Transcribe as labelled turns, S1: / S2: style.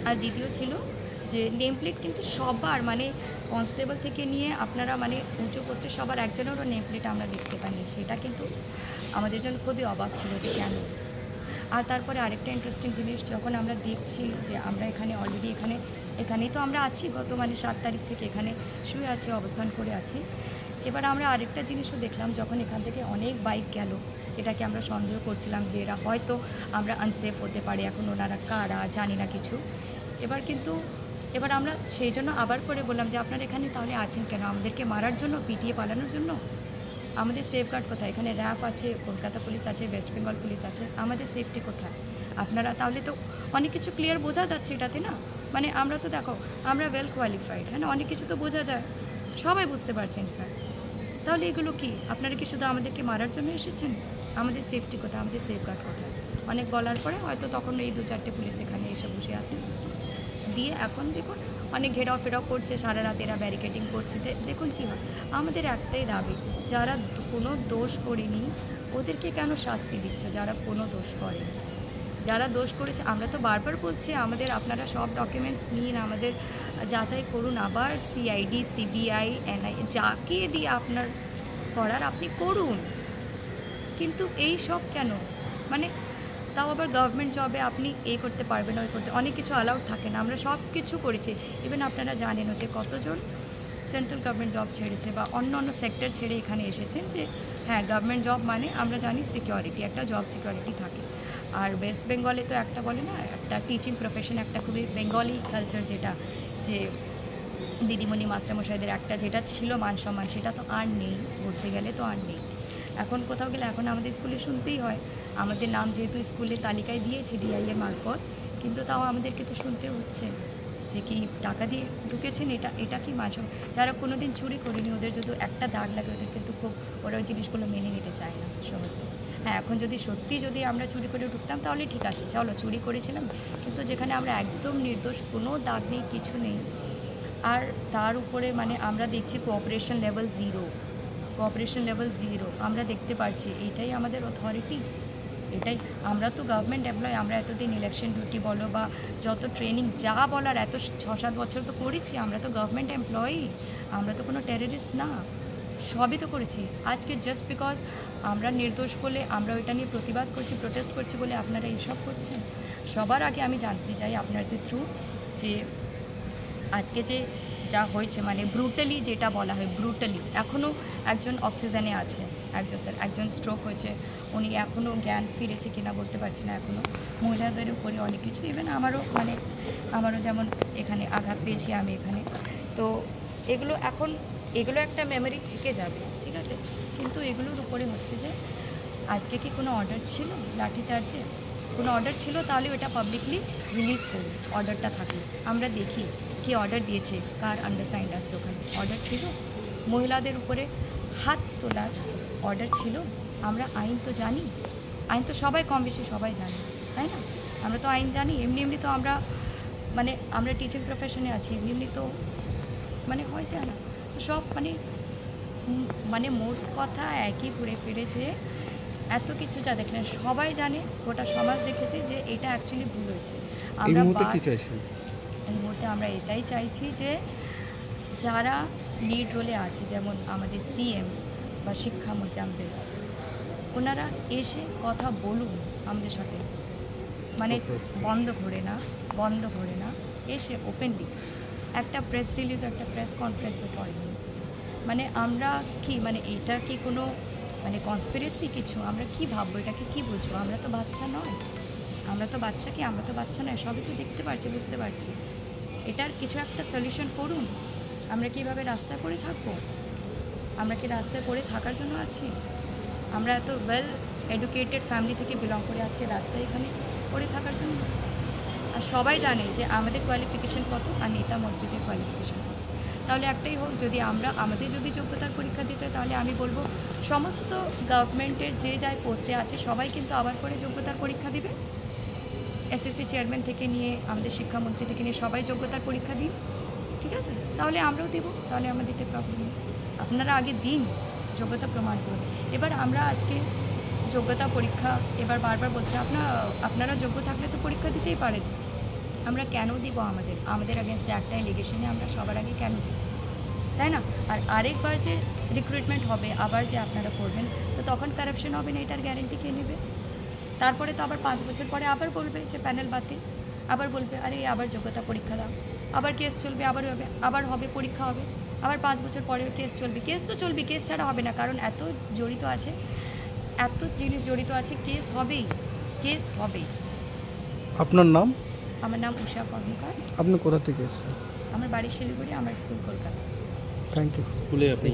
S1: আর দ্বিতীয় ছিল যে নেম প্লেট কিন্তু সবার মানে কনস্টেবল থেকে নিয়ে আপনারা মানে উঁচু পোস্টে সবার একজনেরও নেম প্লেট আমরা দেখতে পাইনি। সেটা কিন্তু আমাদের জন্য খুবই অবাক ছিল যে কেন। আর তারপরে আরেকটা ইন্টারেস্টিং জিনিস, যখন আমরা দেখছি যে আমরা এখানে অলরেডি এখানেই তো আমরা আছি, গত মানে 7 তারিখ থেকে এখানে শুয়ে আছি, অবস্থান করে আছি। এবার আমরা আরেকটা জিনিসও দেখলাম, যখন এখান থেকে অনেক বাইক গেল, যেটাকে আমরা সন্দেহ করছিলাম যে এরা হয়তো আমরা আনসেফ হতে পারে, এখন ওনারা কারা জানি না কিছু। এবার আমরা সেই জন্য আবার করে বললাম যে আপনারা এখানে তাহলে আছেন কেন? আমাদেরকে মারার জন্য, পিটিয়ে পালানোর জন্য? আমাদের সেফগার্ড কোথায়? এখানে র্যাব আছে, কলকাতা পুলিশ আছে, ওয়েস্ট বেঙ্গল পুলিশ আছে, আমাদের সেফটি কোথায়? আপনারা তাহলে তো অনেক কিছু ক্লিয়ার বোঝা যাচ্ছে এটাতে না। মানে আমরা তো দেখো আমরা ওয়েল কোয়ালিফাইড, হ্যাঁ না, অনেক কিছু তো বোঝা যায়, সবাই বুঝতে পারছেন। তাহলে এগুলো কি? আপনারা কি শুধু আমাদেরকে মারার জন্য এসেছেন? আমাদের সেফটি কোথায়? আমাদের সেফগার্ড কোথায়? অনেক বলার পরে হয়তো তখন এই 2-4টে পুলিশ এখানে এসে বসে আছে, দিয়ে এখন দেখুন অনেক ঘেরাও ফেরাও করছে, সারা রাত এরা ব্যারিকেডিং করছে। দেখুন কী হয়। আমাদের একটাই দাবি, যারা কোনো দোষ করেনি ওদেরকে কেন শাস্তি দিচ্ছ? যারা কোনো দোষ করেনি, যারা দোষ করেছে, আমরা তো বারবার বলছি আমাদের আপনারা সব ডকুমেন্টস নিন, আমাদের যাচাই করুন, আবার সিআইডি, সিবিআই, এনআই যাকে দিয়ে আপনার করার আপনি করুন, কিন্তু এই সব কেন? মানে তাও আবার গভর্নমেন্ট জবে আপনি করতে পারবেন না, করতে অনেক কিছু অ্যালাউড থাকে না। আমরা সব কিছু করেছি। ইভেন আপনারা জানেনও যে কতজন সেন্ট্রাল গভর্নমেন্ট জব ছেড়েছে বা অন্য অন্য সেক্টর ছেড়ে এখানে এসেছেন, যে হ্যাঁ গভর্নমেন্ট জব মানে আমরা জানি সিকিউরিটি, একটা জব সিকিউরিটি থাকে। আর ওয়েস্ট বেঙ্গলে তো একটা বলে না, একটা টিচিং প্রফেশন, একটা খুবই বেঙ্গলি কালচার, যেটা যে দিদিমণি মাস্টারমশাইদের একটা যেটা ছিল মান সম্মান, সেটা তো আর নেই, বলতে গেলে তো আর নেই। এখন কোথাও গেলে এখন আমাদের স্কুলে শুনতেই হয়, আমাদের নাম যেহেতু স্কুলের তালিকায় দিয়েছে ডিআইএর মারফত, কিন্তু তাও আমাদেরকে তো শুনতে হচ্ছে যে কি টাকা দিয়ে ঢুকেছেন, এটা কি মান সম্মান? যারা কোনো দিন চুরি করেনি ওদের যদি একটা দাগ লাগে, ওদের কিন্তু খুব ওরা ওই জিনিসগুলো মেনে নিতে চায় না সহজে। হ্যাঁ, এখন যদি আমরা চুরি করে ঢুকতাম তাহলে ঠিক আছে, চলো চুরি করেছিলাম, কিন্তু যেখানে আমরা একদম নির্দোষ, কোনো দাগ নেই, কিছু নেই, আর তার উপরে মানে আমরা দেখছি কোঅপারেশন লেভেল জিরো আমরা দেখতে পারছি। এইটাই আমাদের অথরিটি, এটাই। আমরা তো গভর্নমেন্ট এমপ্লয়, আমরা এতদিন ইলেকশন ডিউটি বলো বা যত ট্রেনিং যা বলার এত 6-7 বছর তো করেছি, আমরা তো গভর্নমেন্ট এমপ্লয়ি, আমরা তো কোনো টেররিস্ট না, সবই তো করেছি। আজকে জাস্ট বিকজ আমরা নির্দোষ বলে আমরা ওইটা নিয়ে প্রতিবাদ করছি, প্রোটেস্ট করছি বলে আপনারা এইসব করছেন। সবার আগে আমি জানতে চাই আপনাদের থ্রু যে আজকে যে যা হয়েছে, মানে ব্রুটালি যেটা বলা হয়, ব্রুটালি, এখনও একজন অক্সিজেনে আছে, একজন স্ট্রোক হয়েছে, উনি এখনও জ্ঞান ফিরেছে কিনা বলতে পারছি না এখনও। মহিলাদের উপরে অনেক কিছু, ইভেন আমারও যেমন এখানে আঘাত পেয়েছি আমি এখানে, তো এগুলো একটা মেমোরি থেকে যাবে, ঠিক আছে। কিন্তু এগুলোর উপরে হচ্ছে যে আজকে কি কোনো অর্ডার ছিল লাঠিচার্জে? কোনো অর্ডার ছিল তাহলে ওটা পাবলিকলি রিলিজ করুন, অর্ডারটা থাকলে আমরা দেখি কি অর্ডার দিয়েছে, কার আন্ডারসাইন্ড আছে ওখানে। অর্ডার ছিল মহিলাদের উপরে হাত তোলার, অর্ডার ছিল। আমরা আইন তো জানি, আইন তো সবাই কম বেশি সবাই জানি, তাই না? আমরা তো আইন জানি, এমনি তো আমরা টিচিং প্রফেশনে আছি, এমনি তো মানে হয় যায় না সব, মানে মোট কথা একই ঘুরে ফিরেছে। এত কিছু যা দেখলেন সবাই জানে, গোটা সমাজ দেখেছে যে এটা অ্যাকচুয়ালি ভুল হয়েছে। আমরা এই মুহূর্তে আমরা এটাই চাইছি যে যারা লিড রোলে আছে, যেমন আমাদের সিএম বা শিক্ষামন্ত্রী, আমাদের ওনারা এসে কথা বলুন আমাদের সাথে, মানে বন্ধ করে না, এসে ওপেনলি একটা প্রেস রিলিজ, একটা প্রেস কনফারেন্সও করেনি। মানে আমরা কি, মানে এটা কি কোনো মানে কনস্পিরেসি কিছু? আমরা কি ভাববো, এটাকে কি বুঝবো? আমরা তো বাচ্চা নয়, আমরা তো বাচ্চা নয়, সবই তো দেখতে পারছি, বুঝতে পারছি। এটার কিছু একটা সলিউশন করুন। আমরা কীভাবে রাস্তায় পড়ে থাকবো? আমরা কি রাস্তায় পড়ে থাকার জন্য আছি? আমরা এত ওয়েল এডুকেটেড ফ্যামিলি থেকে বিলং করে আজকে রাস্তায় এখানে পড়ে থাকার জন্য? আর সবাই জানে যে আমাদের কোয়ালিফিকেশান কত আর নেতা মন্ত্রীদের কোয়ালিফিকেশান কত। তাহলে একটাই হোক, যদি আমাদের যদি যোগ্যতার পরীক্ষা দিতে, তাহলে আমি বলবো সমস্ত গভর্নমেন্টের যে যাই পোস্টে আছে সবাই কিন্তু আবার করে যোগ্যতার পরীক্ষা দিবে। এসএসসি চেয়ারম্যান থেকে নিয়ে আমাদের শিক্ষামন্ত্রী থেকে নিয়ে সবাই যোগ্যতার পরীক্ষা দিন, ঠিক আছে? তাহলে আমরাও দেবো, তাহলে আমাদেরকে প্রবলেম নেই। আপনারা আগে দিন, যোগ্যতা প্রমাণ করুন। এবার আমরা আজকে যোগ্যতা পরীক্ষা, এবার বারবার বলছে আপনারা যোগ্য থাকলে তো পরীক্ষা দিতেই পারেন। আমরা কেন দিব? আমাদের অ্যাগেনস্টে একটা এলিগেশনে আমরা সবার আগে কেন দিব, তাই না? আর আরেকবার যে রিক্রুটমেন্ট হবে, আবার যে আপনারা করবেন, তো তখন কারাপশন হবে না, এটার গ্যারেন্টি কে নেবে? তারপরে তো আবার 5 বছর পরে আবার বলবে যে প্যানেল বাতিল, আবার বলবে আরে আবার যোগ্যতা পরীক্ষা দাও, আবার কেস চলবে, আবার হবে পরীক্ষা হবে, আবার 5 বছর পরেও কেস চলবে। কেস তো চলবে, কেস ছাড়া হবে না, কারণ এত জিনিস জড়িত আছে, কেস হবেই।
S2: আপনার নাম?
S1: আমার নাম উষা কর্মকার।
S2: আপনি কোথা থেকে এসেছেন?
S1: আমার বাড়ি শিলিগুড়ি, আমার স্কুল কলকাতা।
S2: Thank you.
S3: স্কুলে আপনি